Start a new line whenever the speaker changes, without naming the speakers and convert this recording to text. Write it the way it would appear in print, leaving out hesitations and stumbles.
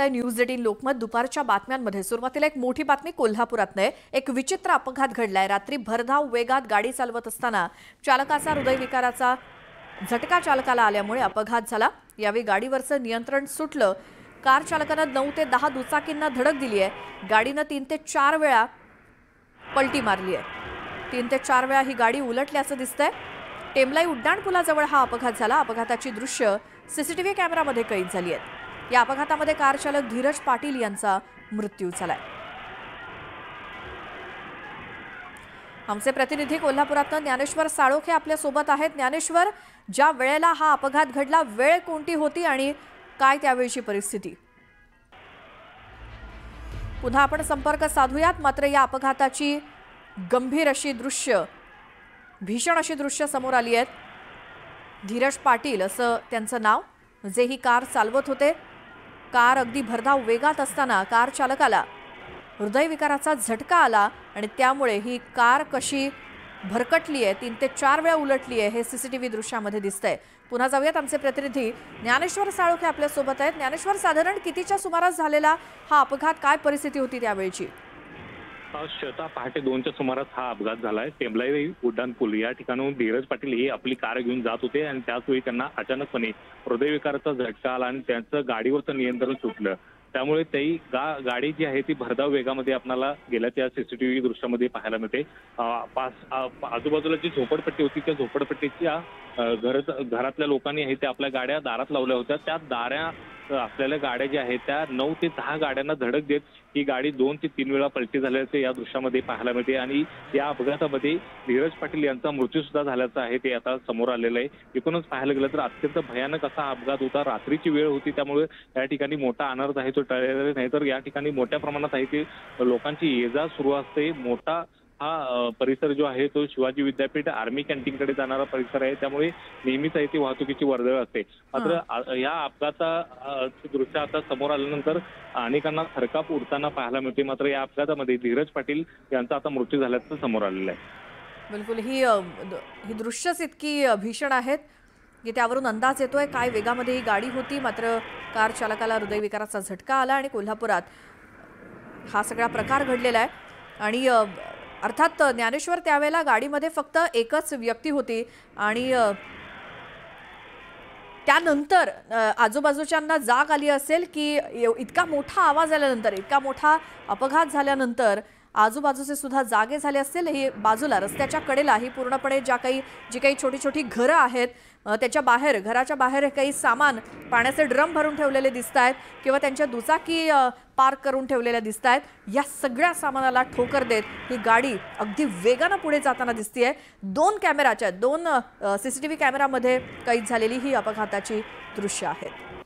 News 18 Lokmat दुपारच्या बातम्यांमध्ये सुरुवातीला एक मोठी बातमी कोल्हापुरातनं. एक विचित्र अपघात घडलाय. रात्री भरधाव वेगात गाडी चालवत असताना चालकाचा हृदयविकाराचा झटका चालकाला आल्यामुळे अपघात झाला. यावेळी गाडीवरचं नियंत्रण सुटलं. कार चालकानं 9 ते 10 दुचाकींना धडक दिली आहे. गाडीनं 3 ते 4 वेळा पलटी मारली आहे. 3 ते 4 वेळा ही गाडी उलटल्याचं दिसतंय. टेमलाई उड्डाणपुलाजवळ हा अपघात झाला. अपघाताची दृश्य सीसीटीव्ही कॅमेरामध्ये कैद झाली आहेत. या अपघातामध्ये कार चालक धीरज पाटील यांचा मृत्यू झालाय. आमचे प्रतिनिधी कोल्हापुरातनं ज्ञानेश्वर साळोखे आपल्या सोबत आहेत. ज्ञानेश्वर, ज्या वेळेला हा अपघात घडला वेळ कोणती होती आणि काय त्यावेळची परिस्थिती? पुन्हा आपण संपर्क साधूयात. मात्र या अपघाताची गंभीर अशी दृश्य, भीषण अशी दृश्य समोर आली आहेत. धीरज पाटील असं त्यांचं नाव, जे ही कार चालवत होते. कार अगदी भरधाव वेगात असताना कार चालकाला हृदयविकाराचा झटका आला आणि त्यामुळे ही कार कशी भरकटली आहे, 3 ते 4 वेळा उलटली आहे, हे सीसीटीव्ही दृश्यामध्ये दिसतंय. पुन्हा जाऊयात. आमचे प्रतिनिधी ज्ञानेश्वर साळोखे आपल्या सोबत आहेत. ज्ञानेश्वर, साधारण कितीच्या सुमारास झालेला हा अपघात, काय परिस्थिती होती त्यावेळची?
पहाटे 2च्या सुमारास हा अपघात झालाय. टेमलाई उड्डाणपूल या ठिकाणून धीरज पाटील हे आपली कार घेऊन जात होते आणि त्याचवेळी त्यांना अचानकपणे हृदयविकाराचा झटका आला आणि त्यांचं गाडीवरचं नियंत्रण सुटलं. त्यामुळे ती गाडी जी आहे ती भरधाव वेगामध्ये आपल्याला गेल्या त्या सीसीटीव्ही दृश्यामध्ये पाहायला मिळते. आजूबाजूला जी झोपडपट्टी होती त्या झोपडपट्टीच्या घरातल्या लोकांनी आहे ते आपल्या गाड्या दारात लावल्या होत्या. त्या दाऱ्या असलेल्या गाड्या ज्या आहेत त्या 9 ते 10 गाड्यांना धडक देत ही गाडी 2 ते 3 वेळा पलटी झाल्याचे या दृश्यामध्ये पाहायला मिळते. आणि या अपघातामध्ये धीरज पाटील यांचा मृत्यू सुद्धा झाल्याचं आहे ते आता समोर आलेलं आहे. एकूणच पाहायला गेलं तर अत्यंत भयानक असा अपघात होता. रात्रीची वेळ होती त्यामुळे या ठिकाणी मोठा अनर्थ आहे तो टळलेला नाही. तर या ठिकाणी मोठ्या प्रमाणात आहे ते लोकांची ये-जा सुरू असते. मोठा हा परिसर जो आहे तो शिवाजी विद्यापीठ आर्मी कॅन्टीनकडे जाणारा परिसर आहे. त्यामुळे नेहमीच आहे ती वाहतुकीची वर्दळ असते. मात्र या अपघाताचे दृश्य आता समोर आल्यानंतर अनेकांना थरकाप उडताना पाहायला मिळते. मात्र या अपघातामध्ये धीरज पाटील यांचा आता मृत्यू झाल्याचं समोर आलेलं आहे.
बिलकुल ही दृश्यच इतकी भीषण आहेत की त्यावरून अंदाज येतोय काय वेगामध्ये ही गाडी होती. मात्र कार चालकाला हृदयविकाराचा झटका आला आणि कोल्हापुरात हा सगळा प्रकार घडलेला आहे. आणि अर्थात ज्ञानेश्वर, त्यावेळेला गाडीमध्ये फक्त एकच व्यक्ती होती आणि त्यानंतर आजूबाजूच्यांना जाग आली असेल की इतका मोठा आवाज आल्यानंतर, इतका मोठा अपघात झाल्यानंतर आजूबाजूचे सुद्धा जागे झाले असतील. ही बाजूला रस्त्याच्या कडेला ही पूर्णपणे जी काही छोटी छोटी घरं आहेत त्याच्या बाहेर, घराच्या बाहेर काही सामान, पाण्याचे ड्रम भरून ठेवलेले दिसत आहेत किंवा त्यांच्या दुचाकी पार्क करून ठेवलेल्या दिसत आहेत. या सगळ्या सामानाला ठोकर देत ही गाडी अगदी वेगानं पुढे जाताना दिसतेय. 2 सीसीटीव्ही कॅमेरामध्ये कैद झालेली ही अपघाताची दृश्य आहेत.